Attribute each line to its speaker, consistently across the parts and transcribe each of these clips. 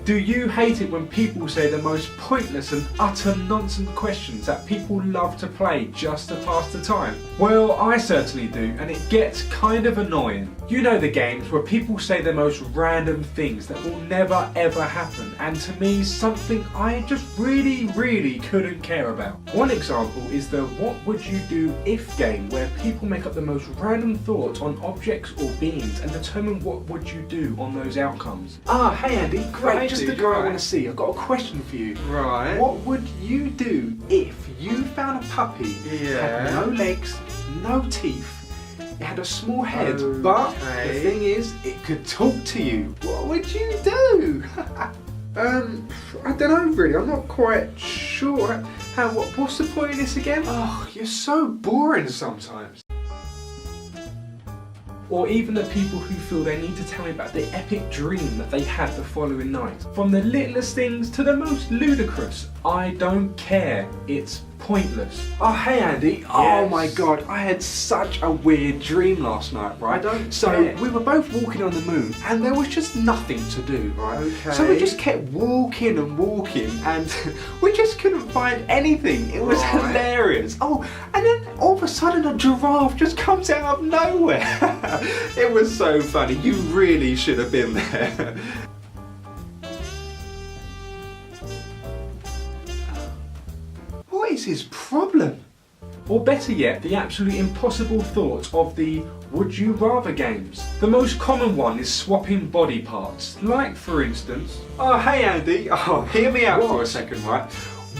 Speaker 1: Do you hate it when people say the most pointless and utter nonsense questions that people love to play just to pass the time? Well, I certainly do, and it gets kind of annoying. You know the games where people say the most random things that will never ever happen, and to me something I just really couldn't care about. One example is the what would you do if game, where people make up the most random thoughts on objects or beings and determine what would you do on those outcomes. Ah, hey Andy, great. Just the guy I want to see. I've got a question for you.
Speaker 2: Right.
Speaker 1: What would you do if you found a puppy, had no legs, no teeth, it had a small head, but the thing is, it could talk to you? What would you do?
Speaker 2: I don't know really. I'm not quite sure.
Speaker 1: What's the point of this again?
Speaker 2: Oh, you're so boring sometimes.
Speaker 1: Or even the people who feel they need to tell me about the epic dream that they had the following night. From the littlest things to the most ludicrous, I don't care. It's pointless.
Speaker 2: Oh, hey Andy.
Speaker 1: Yes.
Speaker 2: Oh my god, I had such a weird dream last night, right? We were both walking on the moon and there was just nothing to do, right?
Speaker 1: Okay.
Speaker 2: So we just kept walking and walking and we just couldn't find anything. It was hilarious. Oh, and then all of a sudden a giraffe just comes out of nowhere. It was so funny. You really should have been there. What is his problem?
Speaker 1: Or better yet, the absolutely impossible thought of the would you rather games. The most common one is swapping body parts. Like for instance...
Speaker 2: Oh, hey Andy. Oh, hear me out for a second, right?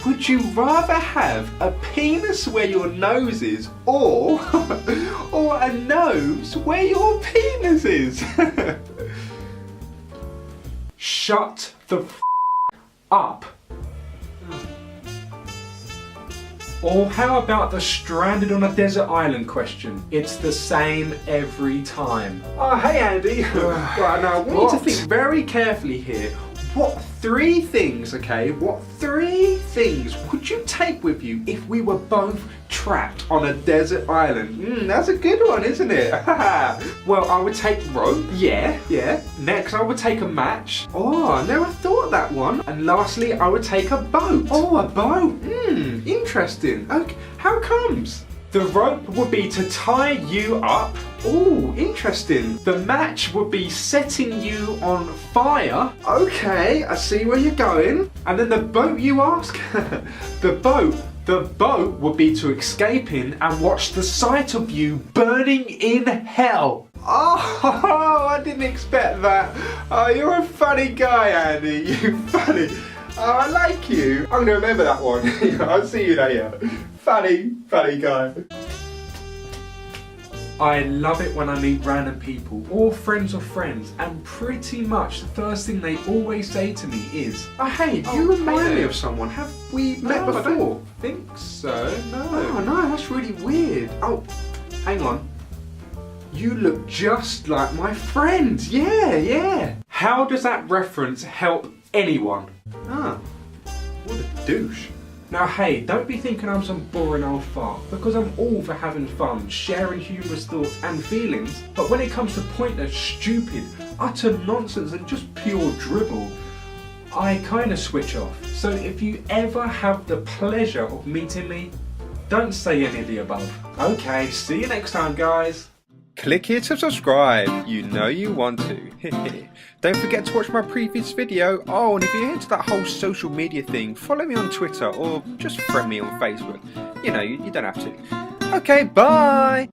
Speaker 2: Would you rather have a penis where your nose is or a nose where your penis is?
Speaker 1: Shut the up. Or how about the stranded on a desert island question? It's the same every time.
Speaker 2: Oh, hey Andy. Right, now I want you to think very carefully here. What three things would you take with you if we were both trapped on a desert island? That's a good one, isn't it?
Speaker 1: Well, I would take rope.
Speaker 2: Yeah.
Speaker 1: Next, I would take a match.
Speaker 2: Oh, I never thought of that one.
Speaker 1: And lastly, I would take a boat.
Speaker 2: Oh, a boat. Interesting. Okay, how comes?
Speaker 1: The rope would be to tie you up.
Speaker 2: Oh, interesting.
Speaker 1: The match would be setting you on fire.
Speaker 2: Okay, I see where you're going.
Speaker 1: And then the boat, you ask? The boat would be to escape in and watch the sight of you burning in hell.
Speaker 2: Oh, I didn't expect that. Oh, you're a funny guy, Andy. You're funny. Oh, I like you. I'm going to remember that one. I'll see you later. Funny guy.
Speaker 1: I love it when I meet random people or friends of friends, and pretty much the first thing they always say to me is,
Speaker 2: oh hey, you remind me of someone. Have we met before?
Speaker 1: I don't think so, no.
Speaker 2: Oh no, that's really weird. Oh, hang on. You look just like my friend. Yeah.
Speaker 1: How does that reference help anyone?
Speaker 2: Ah, what a douche.
Speaker 1: Now hey, don't be thinking I'm some boring old fart, because I'm all for having fun, sharing humorous thoughts and feelings, but when it comes to pointless, stupid, utter nonsense and just pure dribble, I kind of switch off. So if you ever have the pleasure of meeting me, don't say any of the above. Okay, see you next time guys.
Speaker 2: Click here to subscribe, you know you want to. Don't forget to watch my previous video. Oh, and if you're into that whole social media thing, follow me on Twitter or just friend me on Facebook. You know, you don't have to. Okay, bye!